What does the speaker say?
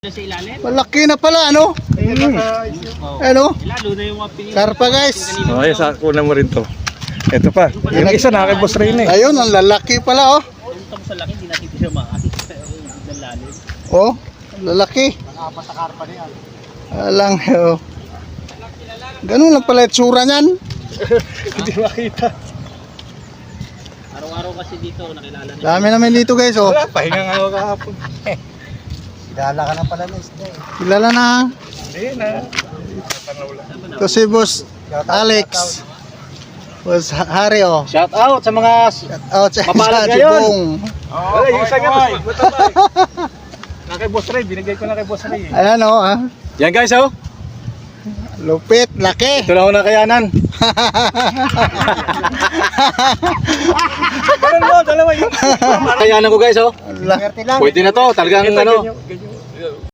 Sa ilalim. Malaki na pala, ano? Ano? Lalo na yung mga pinili. Karpa, guys. Oh, yes, kunan mo rin to. Ito pa. Yung isa na kay Boss Ray na eh. Ayun, ang lalaki pala, oh. Yung tamo sa laki, hindi natin siya makakita. Yung lalim. Oh, lalaki. Nakapasa karpa na yan. Alang, oh. Ganun lang pala itsura niyan. Hindi makita. Araw-araw kasi dito, nakilala na. Dami naman dito, guys, oh. Wala, pahinga nga ako kahapon. Kilala ka na pala na isda. Kilala na. Hindi na. Ito si Boss Alex. Boss Harry, oh. Shout out sa mga Out sa Mapalad sa ngayon. Jubong. Ay, yung isa nga. Na kay Boss Ray, binigay ko na kay Boss Ray. Ayan, oh, ah. Yan guys, oh. Lupit, laki. Ito na ako nakayanan. Ganun mo, dalawa yun. Nakayanan ko guys, oh. Laki lang. Pwede na to, talagang ano.